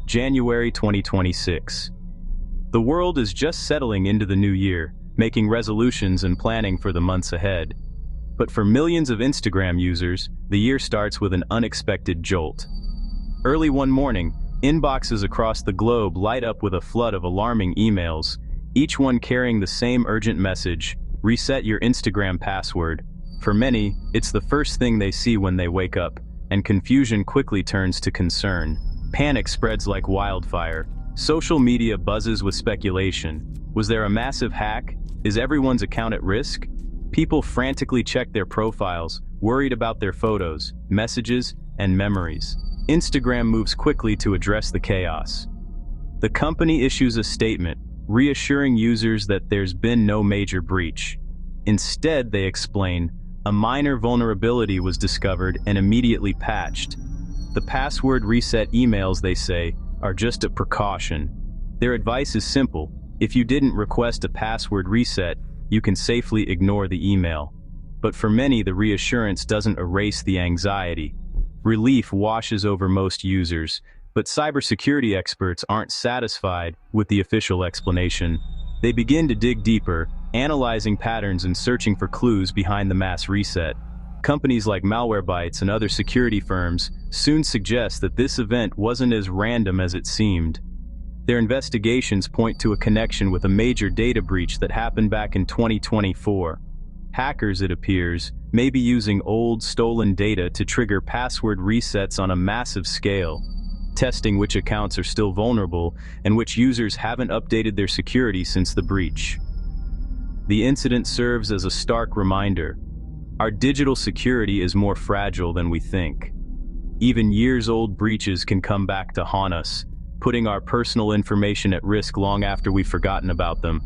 January 2026. The world is just settling into the new year, making resolutions and planning for the months ahead. But for millions of Instagram users, the year starts with an unexpected jolt. Early one morning, inboxes across the globe light up with a flood of alarming emails, each one carrying the same urgent message: reset your Instagram password. For many, it's the first thing they see when they wake up, and confusion quickly turns to concern. Panic spreads like wildfire. Social media buzzes with speculation. Was there a massive hack? Is everyone's account at risk? People frantically check their profiles, worried about their photos, messages, and memories. Instagram moves quickly to address the chaos. The company issues a statement, reassuring users that there's been no major breach. Instead, they explain, a minor vulnerability was discovered and immediately patched. The password reset emails, they say, are just a precaution. Their advice is simple: if you didn't request a password reset, you can safely ignore the email. But for many, the reassurance doesn't erase the anxiety. Relief washes over most users, but cybersecurity experts aren't satisfied with the official explanation. They begin to dig deeper, analyzing patterns and searching for clues behind the mass reset. Companies like Malwarebytes and other security firms soon suggest that this event wasn't as random as it seemed. Their investigations point to a connection with a major data breach that happened back in 2024. Hackers, it appears, may be using old, stolen data to trigger password resets on a massive scale, testing which accounts are still vulnerable and which users haven't updated their security since the breach. The incident serves as a stark reminder: our digital security is more fragile than we think. Even years-old breaches can come back to haunt us, putting our personal information at risk long after we've forgotten about them.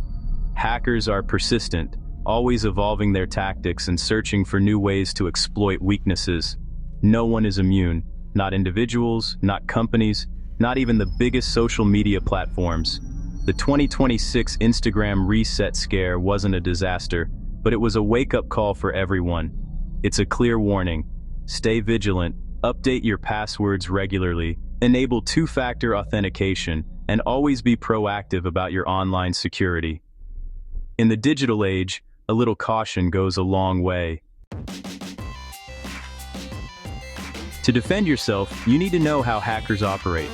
Hackers are persistent, always evolving their tactics and searching for new ways to exploit weaknesses. No one is immune, not individuals, not companies, not even the biggest social media platforms. The 2026 Instagram reset scare wasn't a disaster, but it was a wake-up call for everyone. It's a clear warning: stay vigilant, update your passwords regularly, enable two-factor authentication, and always be proactive about your online security. In the digital age, a little caution goes a long way. To defend yourself, you need to know how hackers operate,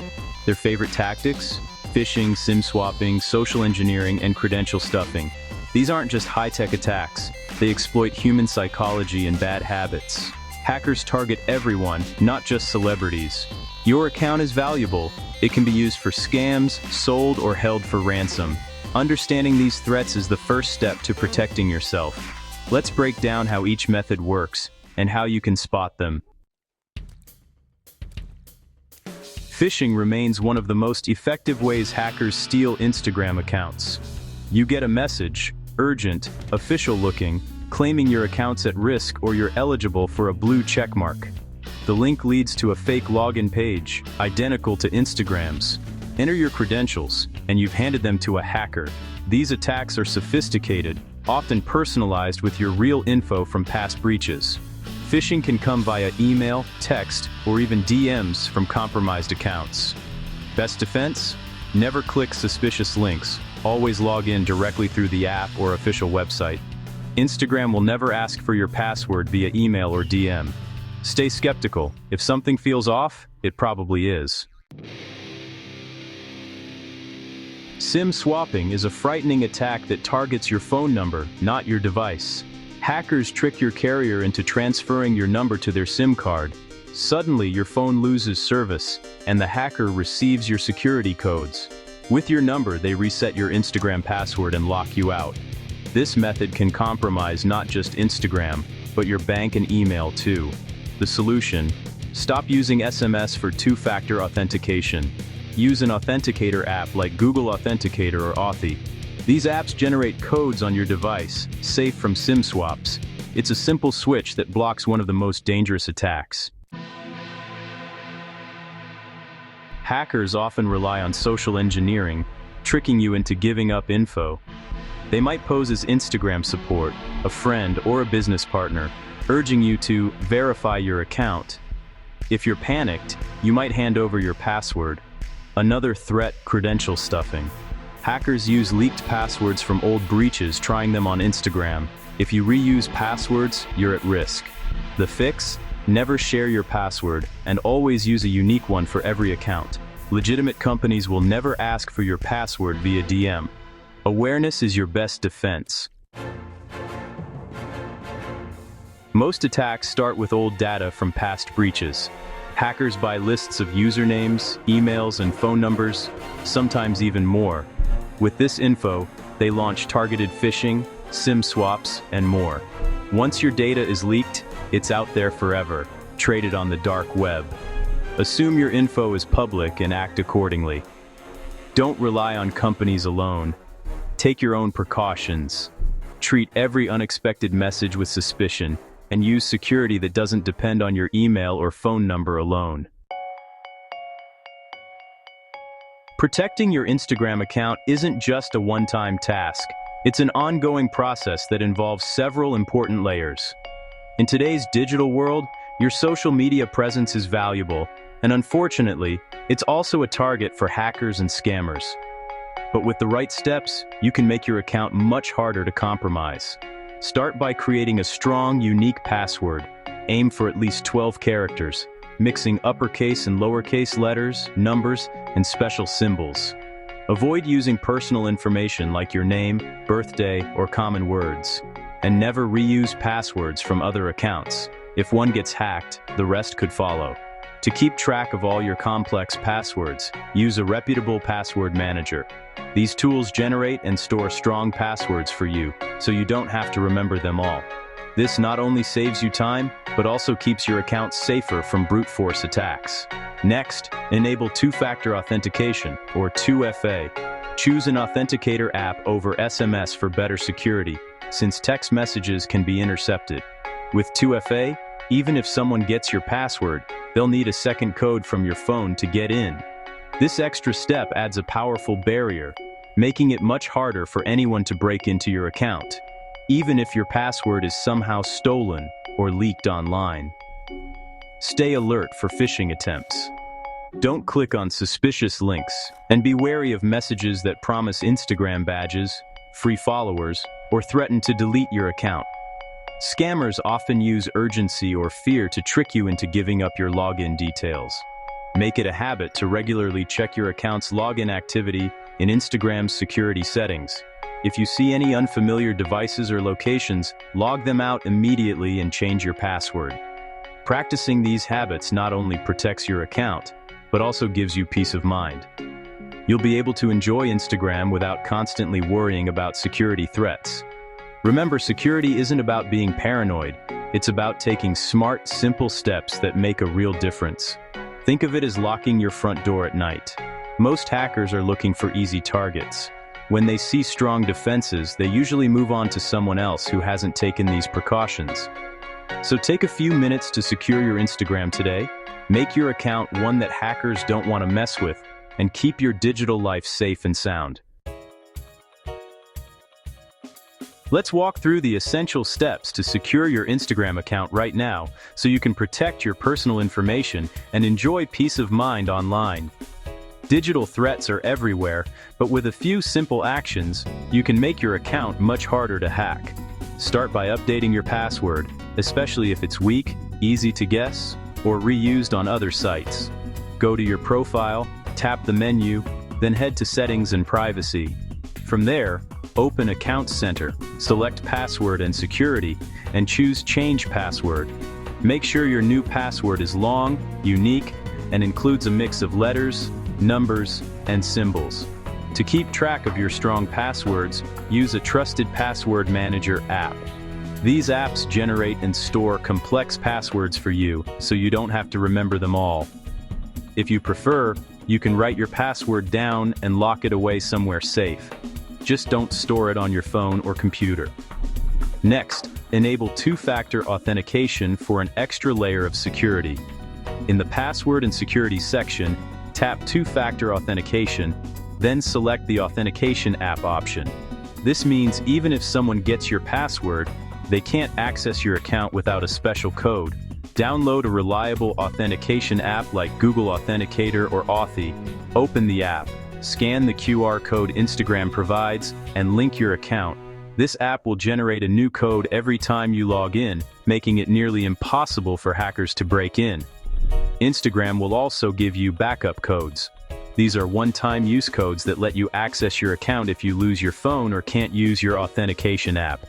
their favorite tactics: phishing, SIM swapping, social engineering, and credential stuffing. These aren't just high-tech attacks. They exploit human psychology and bad habits. Hackers target everyone, not just celebrities. Your account is valuable. It can be used for scams, sold, or held for ransom. Understanding these threats is the first step to protecting yourself. Let's break down how each method works and how you can spot them. Phishing remains one of the most effective ways hackers steal Instagram accounts. You get a message, urgent, official-looking, claiming your account's at risk or you're eligible for a blue checkmark. The link leads to a fake login page, identical to Instagram's. Enter your credentials, and you've handed them to a hacker. These attacks are sophisticated, often personalized with your real info from past breaches. Phishing can come via email, text, or even DMs from compromised accounts. Best defense? Never click suspicious links. Always log in directly through the app or official website. Instagram will never ask for your password via email or DM. Stay skeptical. If something feels off, it probably is. SIM swapping is a frightening attack that targets your phone number, not your device. Hackers trick your carrier into transferring your number to their SIM card. Suddenly, your phone loses service, and the hacker receives your security codes. With your number, they reset your Instagram password and lock you out. This method can compromise not just Instagram, but your bank and email too. The solution: stop using SMS for two-factor authentication. Use an authenticator app like Google Authenticator or Authy. These apps generate codes on your device, safe from SIM swaps. It's a simple switch that blocks one of the most dangerous attacks. Hackers often rely on social engineering, tricking you into giving up info. They might pose as Instagram support, a friend, or a business partner, urging you to verify your account. If you're panicked, you might hand over your password. Another threat, credential stuffing. Hackers use leaked passwords from old breaches, trying them on Instagram. If you reuse passwords, you're at risk. The fix? Never share your password, and always use a unique one for every account. Legitimate companies will never ask for your password via DM. Awareness is your best defense. Most attacks start with old data from past breaches. Hackers buy lists of usernames, emails, and phone numbers, sometimes even more. With this info, they launch targeted phishing, SIM swaps, and more. Once your data is leaked, it's out there forever, traded on the dark web. Assume your info is public and act accordingly. Don't rely on companies alone. Take your own precautions. Treat every unexpected message with suspicion, and use security that doesn't depend on your email or phone number alone. Protecting your Instagram account isn't just a one-time task. It's an ongoing process that involves several important layers. In today's digital world, your social media presence is valuable, and unfortunately, it's also a target for hackers and scammers. But with the right steps, you can make your account much harder to compromise. Start by creating a strong, unique password. Aim for at least 12 characters, mixing uppercase and lowercase letters, numbers, and special symbols. Avoid using personal information like your name, birthday, or common words. And never reuse passwords from other accounts. If one gets hacked, the rest could follow. To keep track of all your complex passwords, use a reputable password manager. These tools generate and store strong passwords for you, so you don't have to remember them all. This not only saves you time, but also keeps your account safer from brute force attacks. Next, enable two-factor authentication, or 2FA. Choose an authenticator app over SMS for better security, since text messages can be intercepted. With 2FA, even if someone gets your password, they'll need a second code from your phone to get in. This extra step adds a powerful barrier, making it much harder for anyone to break into your account, even if your password is somehow stolen or leaked online. Stay alert for phishing attempts. Don't click on suspicious links, and be wary of messages that promise Instagram badges, free followers, or threaten to delete your account. Scammers often use urgency or fear to trick you into giving up your login details. Make it a habit to regularly check your account's login activity in Instagram's security settings. If you see any unfamiliar devices or locations, log them out immediately and change your password. Practicing these habits not only protects your account, but also gives you peace of mind. You'll be able to enjoy Instagram without constantly worrying about security threats. Remember, security isn't about being paranoid. It's about taking smart, simple steps that make a real difference. Think of it as locking your front door at night. Most hackers are looking for easy targets. When they see strong defenses, they usually move on to someone else who hasn't taken these precautions. So take a few minutes to secure your Instagram today. Make your account one that hackers don't want to mess with, and keep your digital life safe and sound. Let's walk through the essential steps to secure your Instagram account right now, so you can protect your personal information and enjoy peace of mind online. Digital threats are everywhere, but with a few simple actions, you can make your account much harder to hack. Start by updating your password, especially if it's weak, easy to guess, or reused on other sites. Go to your profile, tap the menu, then head to Settings and Privacy. From there, open Account Center, select Password and Security, and choose Change Password. Make sure your new password is long, unique, and includes a mix of letters, numbers, and symbols. To keep track of your strong passwords, use a trusted password manager app. These apps generate and store complex passwords for you, so you don't have to remember them all. If you prefer, you can write your password down and lock it away somewhere safe. Just don't store it on your phone or computer. Next, enable two-factor authentication for an extra layer of security. In the Password and Security section, tap Two-Factor Authentication, then select the Authentication app option. This means even if someone gets your password, they can't access your account without a special code. Download a reliable authentication app like Google Authenticator or Authy, Open the app, scan the QR code Instagram provides, and link your account. This app will generate a new code every time you log in, making it nearly impossible for hackers to break in. Instagram will also give you backup codes. These are one-time use codes that let you access your account if you lose your phone or can't use your authentication app.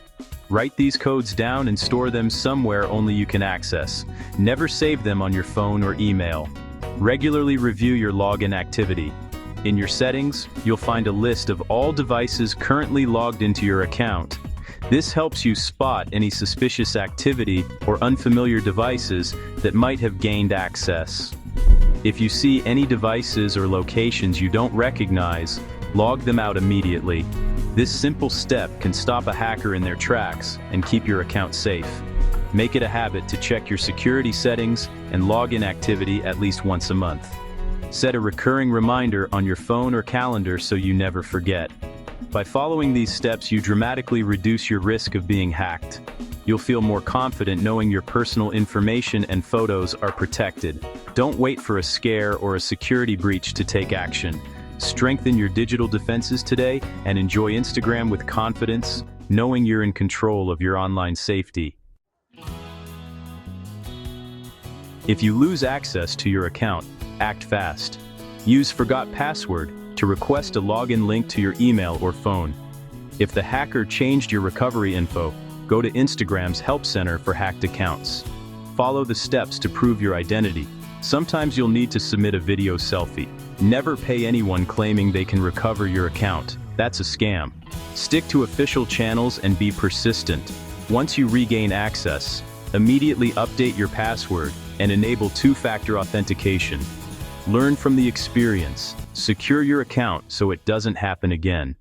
Write these codes down and store them somewhere only you can access. Never save them on your phone or email. Regularly review your login activity. In your settings, you'll find a list of all devices currently logged into your account. This helps you spot any suspicious activity or unfamiliar devices that might have gained access. If you see any devices or locations you don't recognize, log them out immediately. This simple step can stop a hacker in their tracks and keep your account safe. Make it a habit to check your security settings and login activity at least once a month. Set a recurring reminder on your phone or calendar so you never forget. By following these steps, you dramatically reduce your risk of being hacked. You'll feel more confident knowing your personal information and photos are protected. Don't wait for a scare or a security breach to take action. Strengthen your digital defenses today and enjoy Instagram with confidence, knowing you're in control of your online safety. If you lose access to your account, act fast. Use forgot password to request a login link to your email or phone. If the hacker changed your recovery info, go to Instagram's help center for hacked accounts. Follow the steps to prove your identity. Sometimes you'll need to submit a video selfie. Never pay anyone claiming they can recover your account. That's a scam. Stick to official channels and be persistent. Once you regain access, immediately update your password and enable two-factor authentication. Learn from the experience. Secure your account so it doesn't happen again.